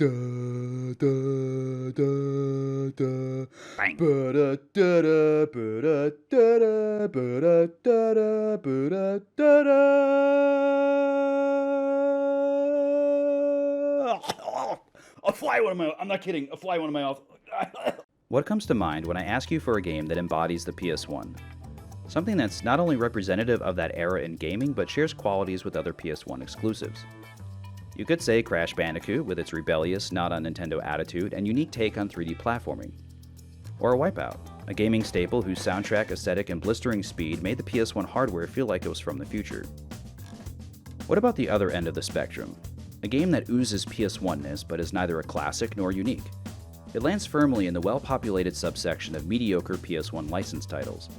Bang. A fly went in my mouth. I'm not kidding. A fly went in my mouth. What comes to mind when I ask you for a game that embodies the PS1? Something that's not only representative of that era in gaming, but shares qualities with other PS1 exclusives. You could say Crash Bandicoot with its rebellious, not on Nintendo attitude and unique take on 3D platforming. Or a Wipeout, a gaming staple whose soundtrack, aesthetic, and blistering speed made the PS1 hardware feel like it was from the future. What about the other end of the spectrum? A game that oozes PS1-ness but is neither a classic nor unique. It lands firmly in the well-populated subsection of mediocre PS1 licensed titles.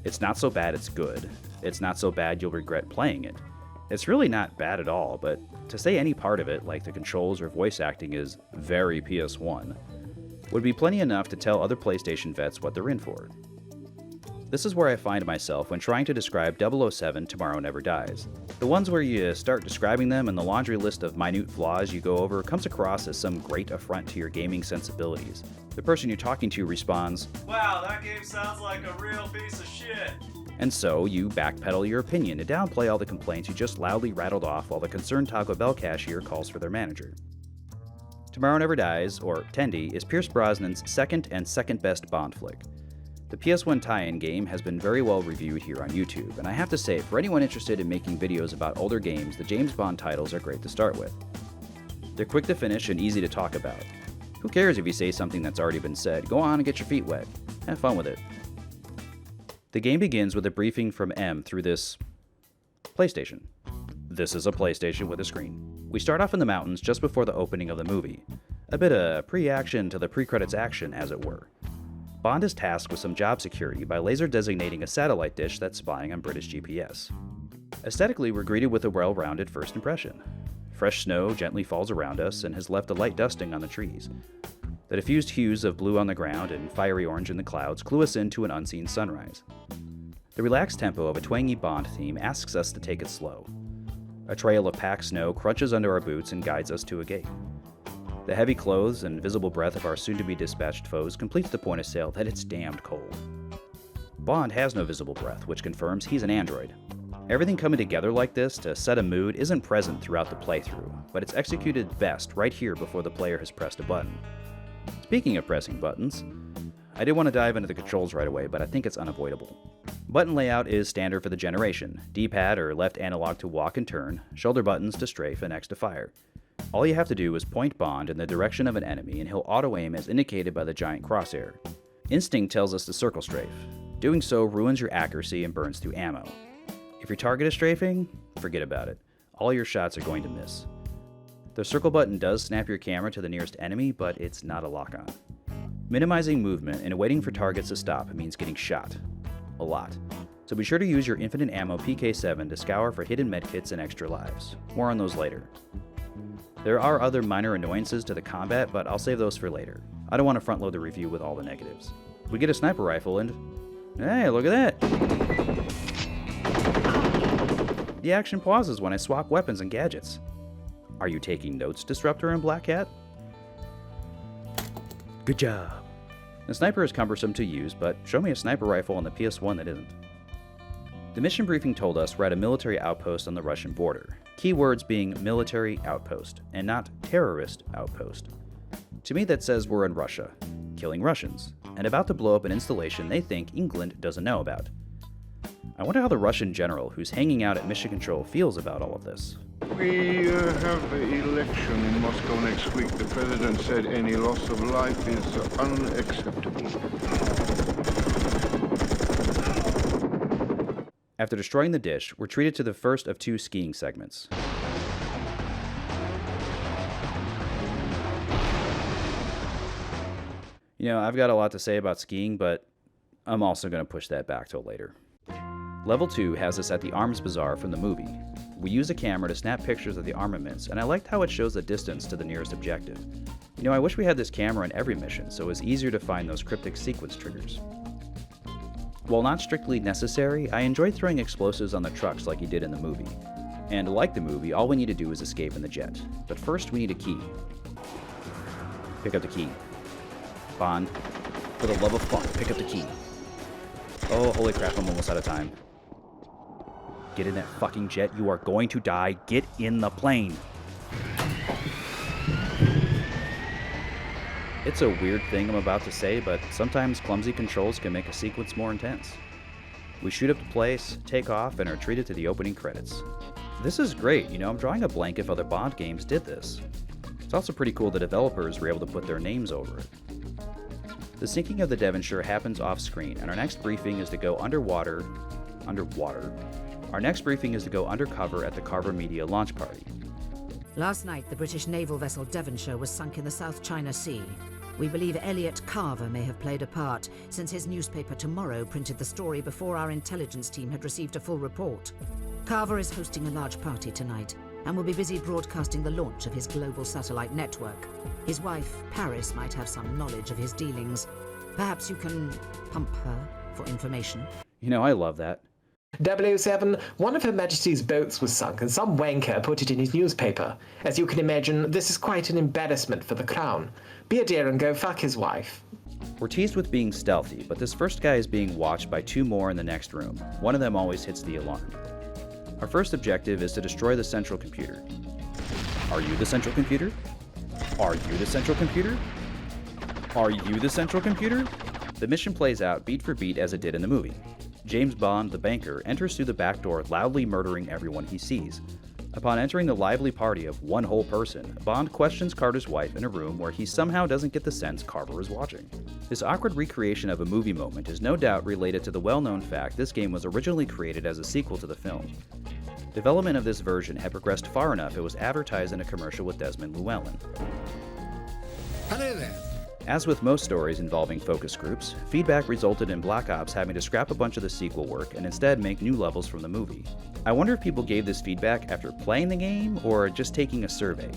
It's not so bad it's good. It's not so bad you'll regret playing it. It's really not bad at all, but to say any part of it, like the controls or voice acting, is very PS1, would be plenty enough to tell other PlayStation vets what they're in for. This is where I find myself when trying to describe 007 Tomorrow Never Dies. The ones where you start describing them and the laundry list of minute flaws you go over comes across as some great affront to your gaming sensibilities. The person you're talking to responds, "Wow, that game sounds like a real piece of shit." And so you backpedal your opinion to downplay all the complaints you just loudly rattled off while the concerned Taco Bell cashier calls for their manager. Tomorrow Never Dies, or Tendi, is Pierce Brosnan's second and second best Bond flick. The PS1 tie-in game has been very well reviewed here on YouTube, and I have to say, for anyone interested in making videos about older games, the James Bond titles are great to start with. They're quick to finish and easy to talk about. Who cares if you say something that's already been said? Go on and get your feet wet. Have fun with it. The game begins with a briefing from M through this PlayStation. This is a PlayStation with a screen. We start off in the mountains just before the opening of the movie. A bit of pre-action to the pre-credits action, as it were. Bond is tasked with some job security by laser designating a satellite dish that's spying on British GPS. Aesthetically, we're greeted with a well-rounded first impression. Fresh snow gently falls around us and has left a light dusting on the trees. The diffused hues of blue on the ground and fiery orange in the clouds clue us into an unseen sunrise. The relaxed tempo of a twangy Bond theme asks us to take it slow. A trail of packed snow crunches under our boots and guides us to a gate. The heavy clothes and visible breath of our soon-to-be dispatched foes completes the point of sale that it's damned cold. Bond has no visible breath, which confirms he's an android. Everything coming together like this to set a mood isn't present throughout the playthrough, but it's executed best right here before the player has pressed a button. Speaking of pressing buttons, I did want to dive into the controls right away, but I think it's unavoidable. Button layout is standard for the generation: D-pad or left analog to walk and turn, shoulder buttons to strafe, and X to fire. All you have to do is point Bond in the direction of an enemy and he'll auto-aim as indicated by the giant crosshair. Instinct tells us to circle strafe. Doing so ruins your accuracy and burns through ammo. If your target is strafing, forget about it. All your shots are going to miss. The circle button does snap your camera to the nearest enemy, but it's not a lock-on. Minimizing movement and waiting for targets to stop means getting shot. A lot. So be sure to use your infinite ammo PK7 to scour for hidden medkits and extra lives. More on those later. There are other minor annoyances to the combat, but I'll save those for later. I don't want to front load the review with all the negatives. We get a sniper rifle and... hey, look at that! The action pauses when I swap weapons and gadgets. Are you taking notes, Disruptor and Black Cat? Good job! The sniper is cumbersome to use, but show me a sniper rifle on the PS1 that isn't. The mission briefing told us we're at a military outpost on the Russian border. Keywords being military outpost, and not terrorist outpost. To me that says we're in Russia, killing Russians, and about to blow up an installation they think England doesn't know about. I wonder how the Russian general who's hanging out at Mission Control feels about all of this. We have the election in Moscow next week. The president said any loss of life is unacceptable. After destroying the dish, we're treated to the first of two skiing segments. You know, I've got a lot to say about skiing, but I'm also going to push that back till later. Level 2 has us at the Arms Bazaar from the movie. We use a camera to snap pictures of the armaments, and I liked how it shows the distance to the nearest objective. You know, I wish we had this camera in every mission, so it was easier to find those cryptic sequence triggers. While not strictly necessary, I enjoyed throwing explosives on the trucks like you did in the movie. And like the movie, all we need to do is escape in the jet. But first we need a key. Pick up the key. Bond, for the love of funk, pick up the key. Oh, holy crap, I'm almost out of time. Get in that fucking jet. You are going to die. Get in the plane. It's a weird thing I'm about to say, but sometimes clumsy controls can make a sequence more intense. We shoot up the place, take off, and are treated to the opening credits. This is great, I'm drawing a blank if other Bond games did this. It's also pretty cool the developers were able to put their names over it. The sinking of the Devonshire happens off screen, and our next briefing is to go underwater. Our next briefing is to go undercover at the Carver Media launch party. Last night, the British naval vessel Devonshire was sunk in the South China Sea. We believe Elliot Carver may have played a part, since his newspaper Tomorrow printed the story before our intelligence team had received a full report. Carver is hosting a large party tonight, and will be busy broadcasting the launch of his global satellite network. His wife, Paris, might have some knowledge of his dealings. Perhaps you can pump her for information. I love that. 007, one of Her Majesty's boats was sunk and some wanker put it in his newspaper. As you can imagine, this is quite an embarrassment for the Crown. Be a dear and go fuck his wife. We're teased with being stealthy, but this first guy is being watched by 2 more in the next room. One of them always hits the alarm. Our first objective is to destroy the central computer. Are you the central computer? Are you the central computer? Are you the central computer? The mission plays out beat for beat as it did in the movie. James Bond, the banker, enters through the back door, loudly murdering everyone he sees. Upon entering the lively party of one whole person, Bond questions Carter's wife in a room where he somehow doesn't get the sense Carver is watching. This awkward recreation of a movie moment is no doubt related to the well-known fact this game was originally created as a sequel to the film. Development of this version had progressed far enough it was advertised in a commercial with Desmond Llewellyn. Hello there. As with most stories involving focus groups, feedback resulted in Black Ops having to scrap a bunch of the sequel work and instead make new levels from the movie. I wonder if people gave this feedback after playing the game or just taking a survey.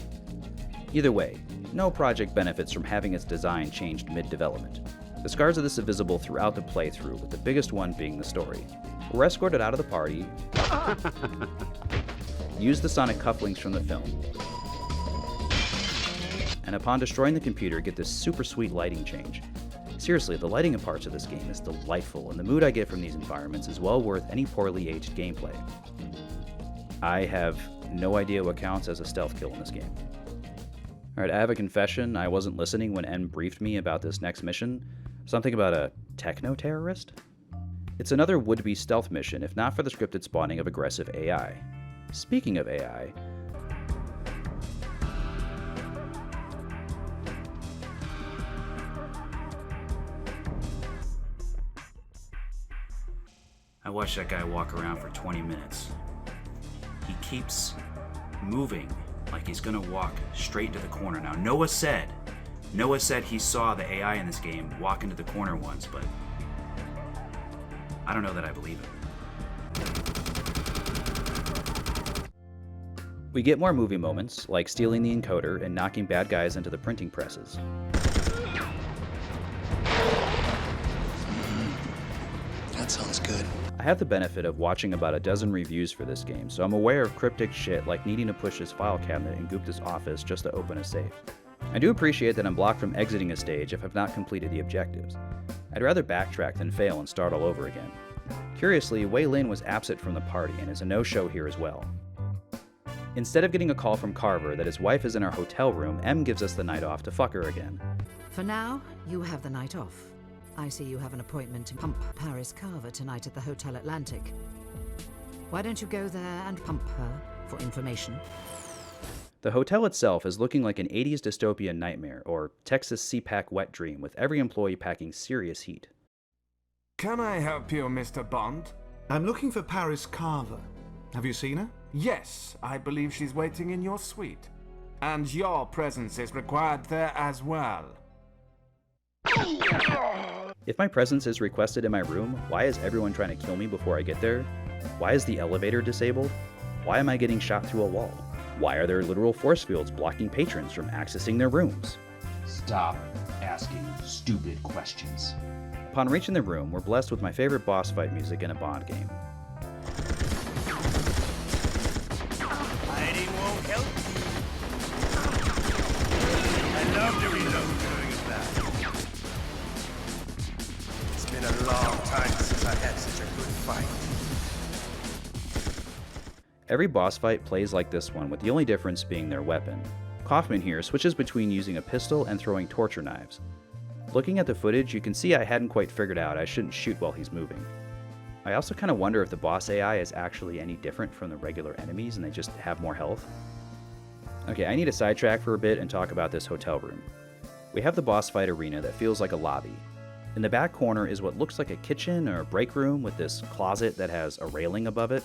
Either way, no project benefits from having its design changed mid-development. The scars of this are visible throughout the playthrough, with the biggest one being the story. We're escorted out of the party, use the sonic cufflinks from the film, and upon destroying the computer, get this super sweet lighting change. Seriously, the lighting in parts of this game is delightful, and the mood I get from these environments is well worth any poorly aged gameplay. I have no idea what counts as a stealth kill in this game. Alright, I have a confession. I wasn't listening when M briefed me about this next mission. Something about a techno-terrorist? It's another would-be stealth mission, if not for the scripted spawning of aggressive AI. Speaking of AI, I watched that guy walk around for 20 minutes. He keeps moving like he's gonna walk straight into the corner. Now, Noah said he saw the AI in this game walk into the corner once, but I don't know that I believe it. We get more movie moments, like stealing the encoder and knocking bad guys into the printing presses. That sounds good. I have the benefit of watching about a dozen reviews for this game, so I'm aware of cryptic shit like needing to push his file cabinet in Gupta's office just to open a safe. I do appreciate that I'm blocked from exiting a stage if I've not completed the objectives. I'd rather backtrack than fail and start all over again. Curiously, Wei Lin was absent from the party and is a no-show here as well. Instead of getting a call from Carver that his wife is in our hotel room, M gives us the night off to fuck her again. For now, you have the night off. I see you have an appointment to pump Paris Carver tonight at the Hotel Atlantic. Why don't you go there and pump her for information? The hotel itself is looking like an 80s dystopian nightmare, or Texas CPAC wet dream, with every employee packing serious heat. Can I help you, Mr. Bond? I'm looking for Paris Carver. Have you seen her? Yes, I believe she's waiting in your suite. And your presence is required there as well. If my presence is requested in my room, why is everyone trying to kill me before I get there? Why is the elevator disabled? Why am I getting shot through a wall? Why are there literal force fields blocking patrons from accessing their rooms? Stop asking stupid questions. Upon reaching the room, we're blessed with my favorite boss fight music in a Bond game. Hiding won't help you. I love to reload. Every boss fight plays like this one, with the only difference being their weapon. Kaufman here switches between using a pistol and throwing torture knives. Looking at the footage, you can see I hadn't quite figured out I shouldn't shoot while he's moving. I also kind of wonder if the boss AI is actually any different from the regular enemies and they just have more health. Okay, I need to sidetrack for a bit and talk about this hotel room. We have the boss fight arena that feels like a lobby. In the back corner is what looks like a kitchen or break room with this closet that has a railing above it.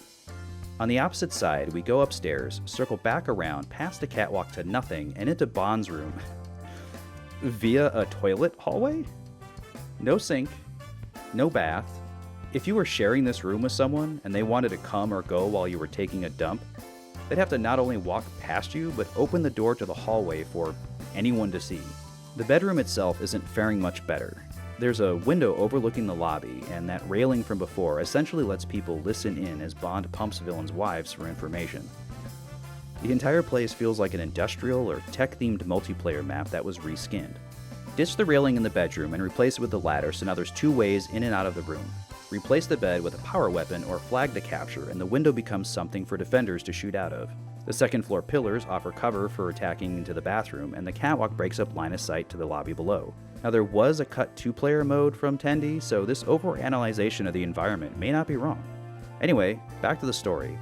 On the opposite side, we go upstairs, circle back around, past a catwalk to nothing, and into Bond's room via a toilet hallway? No sink, no bath. If you were sharing this room with someone and they wanted to come or go while you were taking a dump, they'd have to not only walk past you, but open the door to the hallway for anyone to see. The bedroom itself isn't faring much better. There's a window overlooking the lobby, and that railing from before essentially lets people listen in as Bond pumps villains' wives for information. The entire place feels like an industrial or tech-themed multiplayer map that was reskinned. Ditch the railing in the bedroom and replace it with the ladder so now there's two ways in and out of the room. Replace the bed with a power weapon or flag to capture, and the window becomes something for defenders to shoot out of. The second floor pillars offer cover for attacking into the bathroom, and the catwalk breaks up line of sight to the lobby below. Now there was a cut two-player mode from Tendi, so this overanalyzation of the environment may not be wrong. Anyway, back to the story.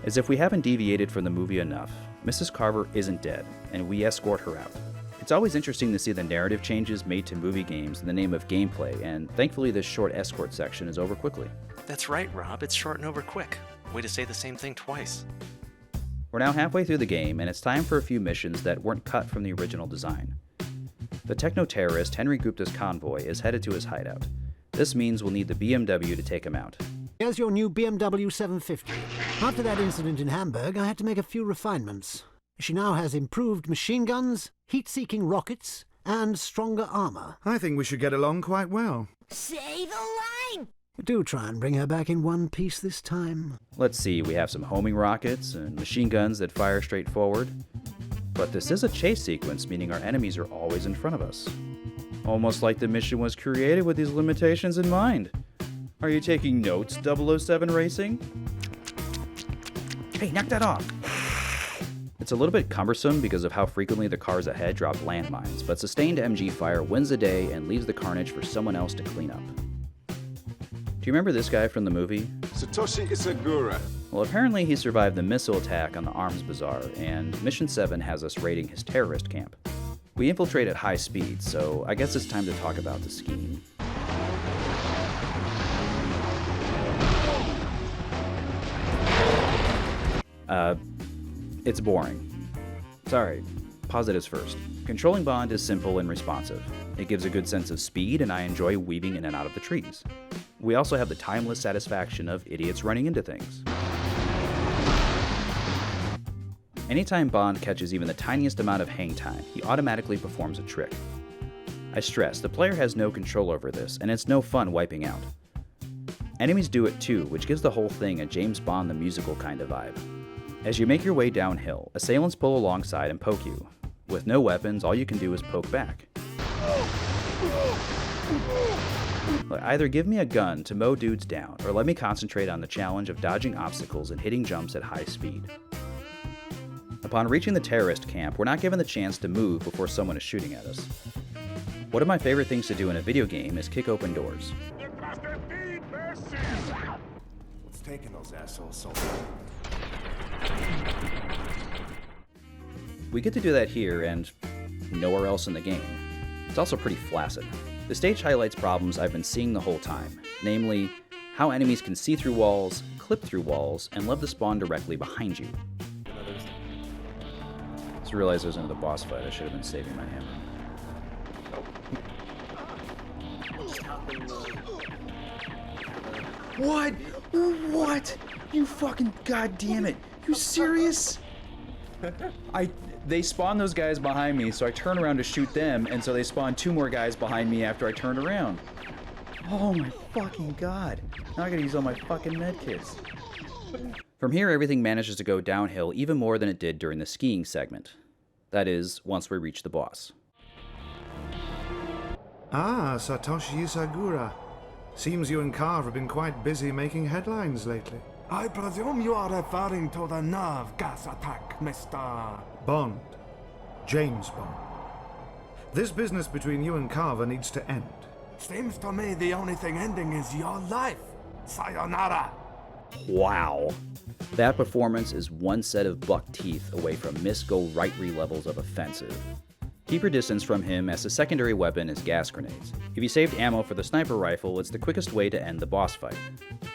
As if we haven't deviated from the movie enough, Mrs. Carver isn't dead, and we escort her out. It's always interesting to see the narrative changes made to movie games in the name of gameplay, and thankfully this short escort section is over quickly. That's right, Rob. It's short and over quick. Way to say the same thing twice. We're now halfway through the game, and it's time for a few missions that weren't cut from the original design. The techno-terrorist Henry Gupta's convoy is headed to his hideout. This means we'll need the BMW to take him out. Here's your new BMW 750. After that incident in Hamburg, I had to make a few refinements. She now has improved machine guns, heat-seeking rockets, and stronger armor. I think we should get along quite well. Say the line! Do try and bring her back in one piece this time. Let's see, we have some homing rockets and machine guns that fire straight forward. But this is a chase sequence, meaning our enemies are always in front of us. Almost like the mission was created with these limitations in mind. Are you taking notes, 007 Racing? Hey, knock that off! It's a little bit cumbersome because of how frequently the cars ahead drop landmines, but sustained MG fire wins the day and leaves the carnage for someone else to clean up. Do you remember this guy from the movie? Satoshi Isagura. Well, apparently he survived the missile attack on the Arms Bazaar, and Mission 7 has us raiding his terrorist camp. We infiltrate at high speed, so I guess it's time to talk about the scheme. It's boring. Sorry, positives first. Controlling Bond is simple and responsive. It gives a good sense of speed, and I enjoy weaving in and out of the trees. We also have the timeless satisfaction of idiots running into things. Anytime Bond catches even the tiniest amount of hang time, he automatically performs a trick. I stress, the player has no control over this, and it's no fun wiping out. Enemies do it too, which gives the whole thing a James Bond the Musical kind of vibe. As you make your way downhill, assailants pull alongside and poke you. With no weapons, all you can do is poke back. Either give me a gun to mow dudes down, or let me concentrate on the challenge of dodging obstacles and hitting jumps at high speed. Upon reaching the terrorist camp, we're not given the chance to move before someone is shooting at us. One of my favorite things to do in a video game is kick open doors. What's taking those assholes so long? We get to do that here and nowhere else in the game. It's also pretty flaccid. The stage highlights problems I've been seeing the whole time, namely, how enemies can see through walls, clip through walls, and love to spawn directly behind you. Just realized I was into the boss fight. I should have been saving my hammer. What? What? You fucking goddamn it! You serious? They spawn those guys behind me, so I turn around to shoot them, and so they spawn two more guys behind me after I turn around. Oh my fucking god. Now I gotta use all my fucking medkits. From here, everything manages to go downhill even more than it did during the skiing segment. That is, once we reach the boss. Ah, Satoshi Isagura. Seems you and Carver have been quite busy making headlines lately. I presume you are referring to the nerve gas attack, Mr. Bond. James Bond. This business between you and Carver needs to end. Seems to me the only thing ending is your life. Sayonara. Wow. That performance is one set of buck teeth away from miss-go-right-re levels of offensive. Keep your distance from him, as the secondary weapon is gas grenades. If you saved ammo for the sniper rifle, it's the quickest way to end the boss fight.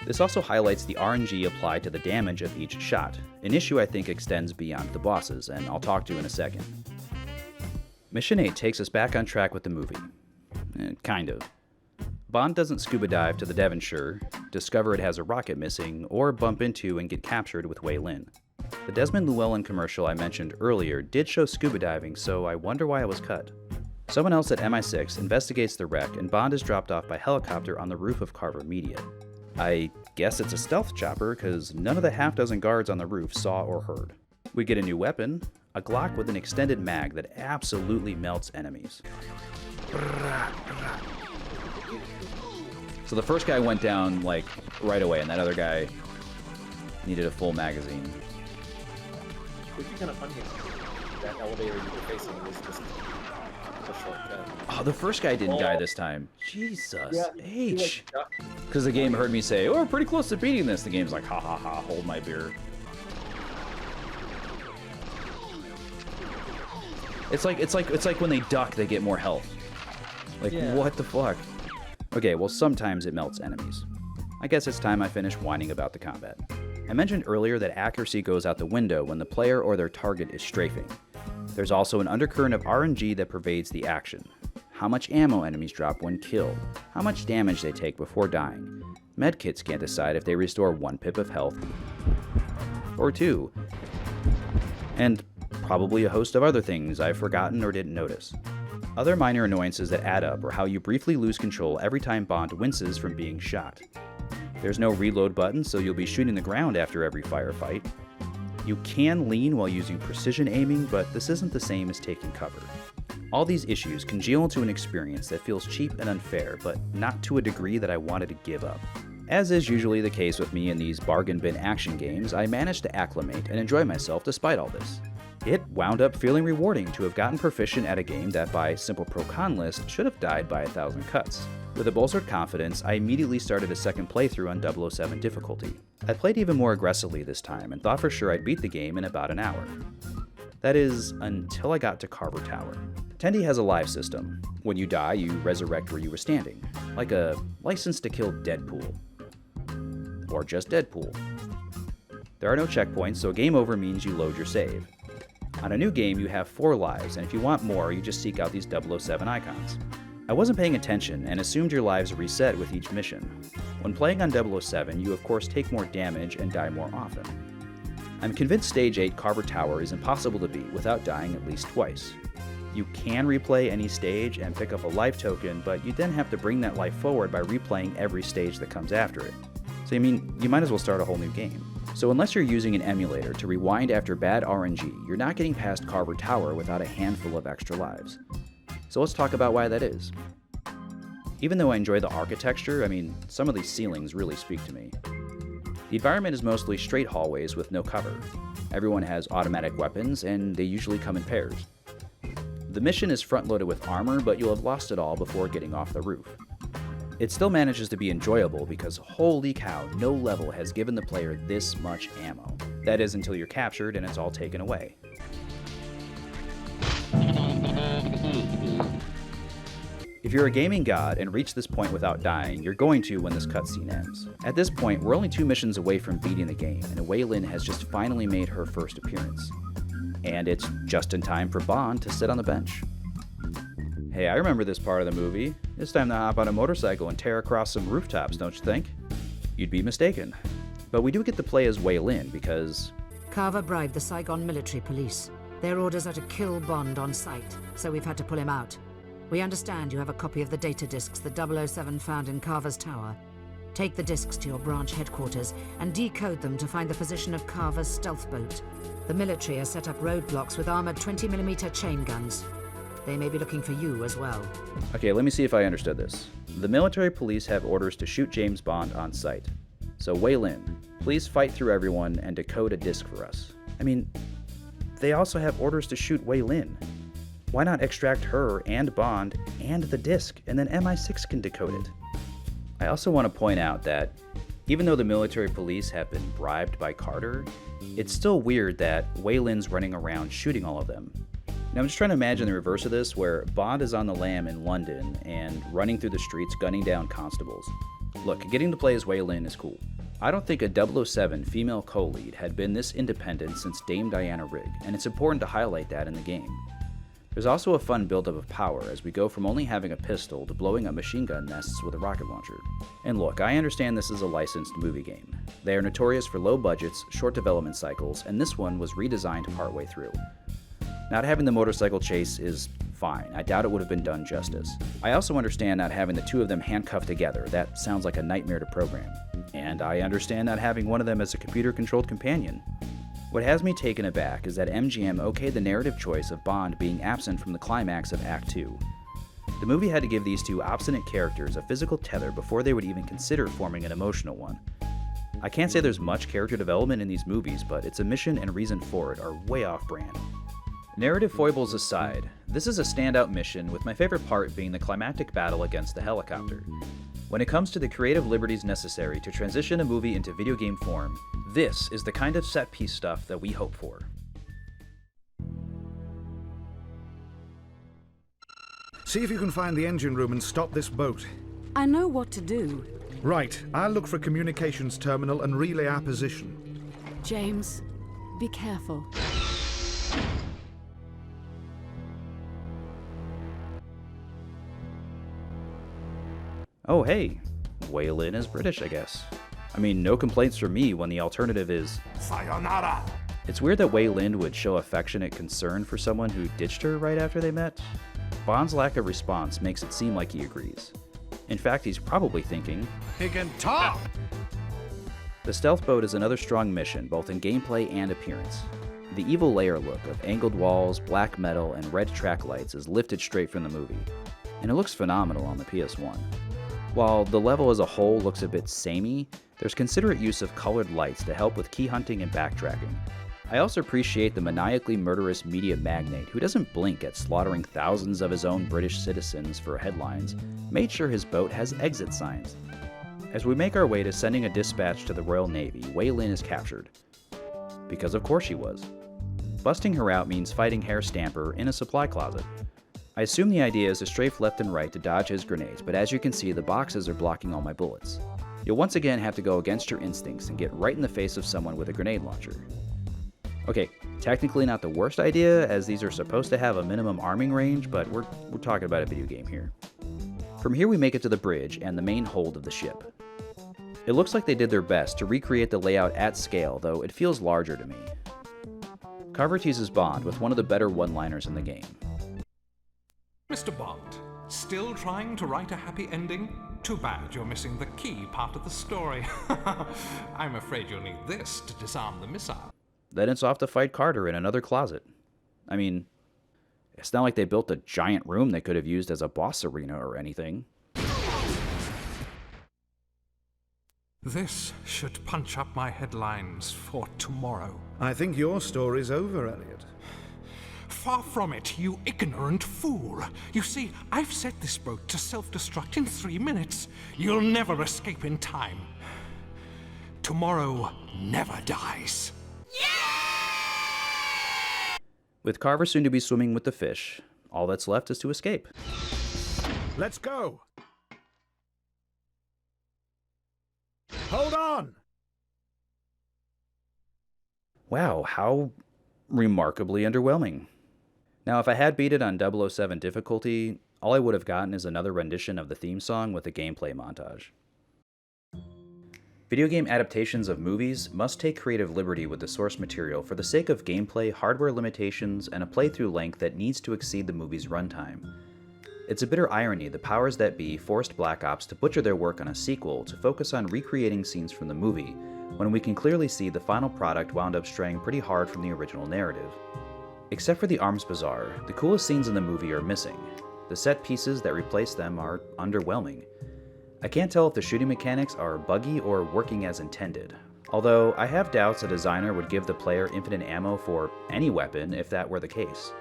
This also highlights the RNG applied to the damage of each shot, an issue I think extends beyond the bosses, and I'll talk to in a second. Mission 8 takes us back on track with the movie. Kind of. Bond doesn't scuba dive to the Devonshire, discover it has a rocket missing, or bump into and get captured with Wei Lin. The Desmond Llewellyn commercial I mentioned earlier did show scuba diving, so I wonder why it was cut. Someone else at MI6 investigates the wreck, and Bond is dropped off by helicopter on the roof of Carver Media. I guess it's a stealth chopper, because none of the half-dozen guards on the roof saw or heard. We get a new weapon, a Glock with an extended mag that absolutely melts enemies. So the first guy went down, like, right away, and that other guy needed a full magazine. It would be kind of funny if that elevator you were facing was just a shortcut. Oh, the first guy didn't die this time. Jesus Yeah, H. Because the game heard me say, oh, we're pretty close to beating this. The game's like, ha ha ha, hold my beer. It's like when they duck, they get more health. Like, what the fuck? Okay, well, sometimes it melts enemies. I guess it's time I finish whining about the combat. I mentioned earlier that accuracy goes out the window when the player or their target is strafing. There's also an undercurrent of RNG that pervades the action. How much ammo enemies drop when killed, how much damage they take before dying. Medkits can't decide if they restore 1 pip of health or 2. And probably a host of other things I've forgotten or didn't notice. Other minor annoyances that add up are how you briefly lose control every time Bond winces from being shot. There's no reload button, so you'll be shooting the ground after every firefight. You can lean while using precision aiming, but this isn't the same as taking cover. All these issues congeal into an experience that feels cheap and unfair, but not to a degree that I wanted to give up. As is usually the case with me in these bargain bin action games, I managed to acclimate and enjoy myself despite all this. It wound up feeling rewarding to have gotten proficient at a game that by simple pro-con list should have died by 1,000 cuts. With a bolstered confidence, I immediately started a second playthrough on 007 difficulty. I played even more aggressively this time and thought for sure I'd beat the game in about an hour. That is, until I got to Carver Tower. Tendi has a live system. When you die, you resurrect where you were standing, like a license to kill Deadpool. Or just Deadpool. There are no checkpoints, so game over means you load your save. On a new game, you have 4 lives, and if you want more, you just seek out these 007 icons. I wasn't paying attention and assumed your lives reset with each mission. When playing on 007, you of course take more damage and die more often. I'm convinced Stage 8 Carver Tower is impossible to beat without dying at least twice. You can replay any stage and pick up a life token, but you then have to bring that life forward by replaying every stage that comes after it. So you might as well start a whole new game. So unless you're using an emulator to rewind after bad RNG, you're not getting past Carver Tower without a handful of extra lives. So let's talk about why that is. Even though I enjoy the architecture, some of these ceilings really speak to me. The environment is mostly straight hallways with no cover. Everyone has automatic weapons, and they usually come in pairs. The mission is front-loaded with armor, but you'll have lost it all before getting off the roof. It still manages to be enjoyable because holy cow, no level has given the player this much ammo. That is until you're captured and it's all taken away. If you're a gaming god and reach this point without dying, you're going to when this cutscene ends. At this point, we're only 2 missions away from beating the game, and Wei Lin has just finally made her first appearance. And it's just in time for Bond to sit on the bench. Hey, I remember this part of the movie. It's time to hop on a motorcycle and tear across some rooftops, don't you think? You'd be mistaken. But we do get to play as Wei Lin because... Carver bribed the Saigon military police. Their orders are to kill Bond on sight, so we've had to pull him out. We understand you have a copy of the data discs that 007 found in Carver's tower. Take the discs to your branch headquarters and decode them to find the position of Carver's stealth boat. The military has set up roadblocks with armored 20mm chain guns. They may be looking for you as well. Okay, let me see if I understood this. The military police have orders to shoot James Bond on sight. So Wei Lin, Please fight through everyone and decode a disc for us. I mean, they also have orders to shoot Wei Lin. Why not extract her and Bond and the disc, and then MI6 can decode it? I also want to point out that even though the military police have been bribed by Carter, it's still weird that Wei Lin's running around shooting all of them. Now I'm just trying to imagine the reverse of this, where Bond is on the lam in London and running through the streets gunning down constables. Look, getting to play as Wei Lin is cool. I don't think a 007 female co-lead had been this independent since Dame Diana Rigg, and it's important to highlight that in the game. There's also a fun buildup of power as we go from only having a pistol to blowing up machine gun nests with a rocket launcher. And look, I understand this is a licensed movie game. They are notorious for low budgets, short development cycles, and this one was redesigned partway through. Not having the motorcycle chase is fine. I doubt it would have been done justice. I also understand not having the two of them handcuffed together. That sounds like a nightmare to program. And I understand not having one of them as a computer-controlled companion. What has me taken aback is that MGM okayed the narrative choice of Bond being absent from the climax of Act 2. The movie had to give these two obstinate characters a physical tether before they would even consider forming an emotional one. I can't say there's much character development in these movies, but its omission and reason for it are way off brand. Narrative foibles aside, this is a standout mission, with my favorite part being the climactic battle against the helicopter. When it comes to the creative liberties necessary to transition a movie into video game form, this is the kind of set-piece stuff that we hope for. See if you can find the engine room and stop this boat. I know what to do. Right, I'll look for a communications terminal and relay our position. James, be careful. Oh hey, Wei Lin is British, I guess. I mean, no complaints from me when the alternative is Sayonara! It's weird that Wei Lin would show affectionate concern for someone who ditched her right after they met. Bond's lack of response makes it seem like he agrees. In fact, he's probably thinking, he can talk! The stealth boat is another strong mission, both in gameplay and appearance. The evil layer look of angled walls, black metal, and red track lights is lifted straight from the movie, and it looks phenomenal on the PS1. While the level as a whole looks a bit samey, there's considerate use of colored lights to help with key hunting and backtracking. I also appreciate the maniacally murderous media magnate who doesn't blink at slaughtering thousands of his own British citizens for headlines, made sure his boat has exit signs. As we make our way to sending a dispatch to the Royal Navy, Wei Lin is captured. Because of course she was. Busting her out means fighting Herr Stamper in a supply closet. I assume the idea is to strafe left and right to dodge his grenades, but as you can see, the boxes are blocking all my bullets. You'll once again have to go against your instincts and get right in the face of someone with a grenade launcher. Okay, technically not the worst idea, as these are supposed to have a minimum arming range, but we're talking about a video game here. From here we make it to the bridge and the main hold of the ship. It looks like they did their best to recreate the layout at scale, though it feels larger to me. Carver teases Bond with one of the better one-liners in the game. Mr. Bond, still trying to write a happy ending? Too bad you're missing the key part of the story. I'm afraid you'll need this to disarm the missile. Then it's off to fight Carter in another closet. I mean, it's not like they built a giant room they could have used as a boss arena or anything. This should punch up my headlines for tomorrow. I think your story's over, Elliot. Far from it, you ignorant fool. You see, I've set this boat to self-destruct in 3 minutes. You'll never escape in time. Tomorrow never dies. With Carver soon to be swimming with the fish, all that's left is to escape. Let's go! Hold on! Wow, how remarkably underwhelming. Now, if I had beat it on 007 difficulty, all I would have gotten is another rendition of the theme song with a gameplay montage. Video game adaptations of movies must take creative liberty with the source material for the sake of gameplay, hardware limitations, and a playthrough length that needs to exceed the movie's runtime. It's a bitter irony the powers that be forced Black Ops to butcher their work on a sequel to focus on recreating scenes from the movie, when we can clearly see the final product wound up straying pretty hard from the original narrative. Except for the Arms Bazaar, the coolest scenes in the movie are missing. The set pieces that replace them are underwhelming. I can't tell if the shooting mechanics are buggy or working as intended. Although I have doubts a designer would give the player infinite ammo for any weapon if that were the case.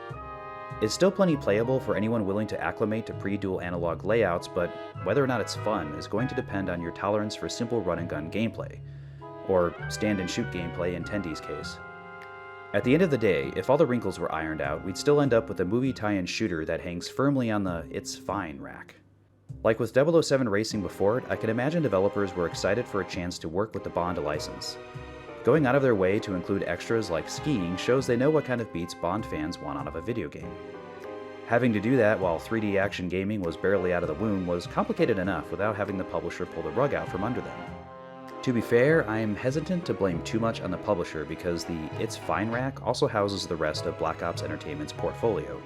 It's still plenty playable for anyone willing to acclimate to pre-dual analog layouts, but whether or not it's fun is going to depend on your tolerance for simple run-and-gun gameplay, or stand-and-shoot gameplay in Tendy's case. At the end of the day, if all the wrinkles were ironed out, we'd still end up with a movie tie-in shooter that hangs firmly on the "it's fine" rack. Like with 007 Racing before it, I can imagine developers were excited for a chance to work with the Bond license. Going out of their way to include extras like skiing shows they know what kind of beats Bond fans want out of a video game. Having to do that while 3D action gaming was barely out of the womb was complicated enough without having the publisher pull the rug out from under them. To be fair, I am hesitant to blame too much on the publisher because the "It's Fine" rack also houses the rest of Black Ops Entertainment's portfolio.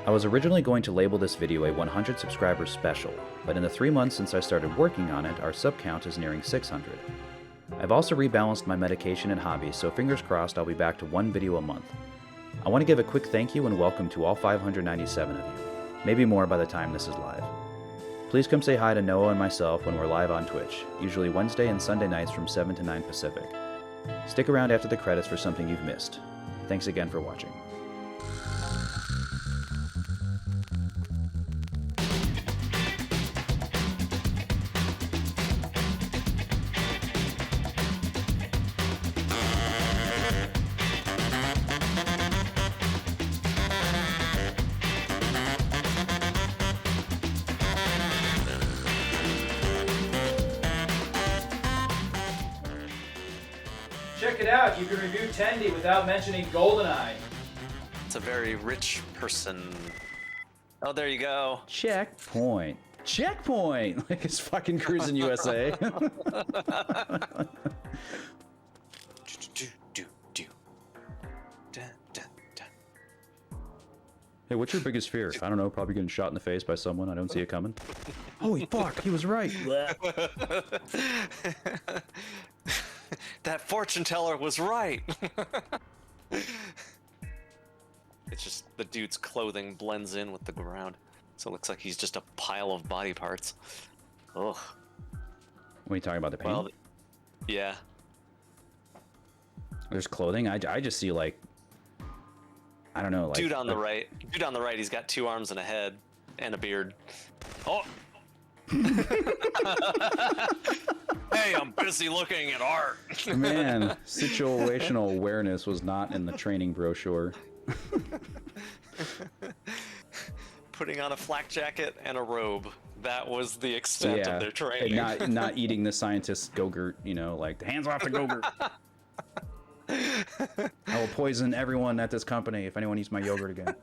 I was originally going to label this video a 100 subscribers special, but in the 3 months since I started working on it, our sub count is nearing 600. I've also rebalanced my medication and hobbies, so fingers crossed I'll be back to 1 video a month. I want to give a quick thank you and welcome to all 597 of you, maybe more by the time this is live. Please come say hi to Noah and myself when we're live on Twitch, usually Wednesday and Sunday nights from 7 to 9 Pacific. Stick around after the credits for something you've missed. Thanks again for watching. Check it out, you can review Tendy without mentioning GoldenEye. It's a very rich person. Oh, there you go. Checkpoint. Checkpoint! Like it's fucking Cruising USA. Hey, what's your biggest fear? I don't know, probably getting shot in the face by someone. I don't see it coming. Holy fuck, he was right. That fortune teller was right. It's just the dude's clothing blends in with the ground, so it looks like he's just a pile of body parts. Ugh. What are you talking about, the paint? Well, yeah. There's clothing? I just see, like, I don't know, like... Dude on the right, he's got 2 arms and a head, and a beard. Oh! Hey, I'm busy looking at art. Man, situational awareness was not in the training brochure. Putting on a flak jacket and a robe. That was the extent of their training. And not eating the scientist's Go-Gurt, you know, like, hands off the Go-Gurt. I will poison everyone at this company if anyone eats my yogurt again.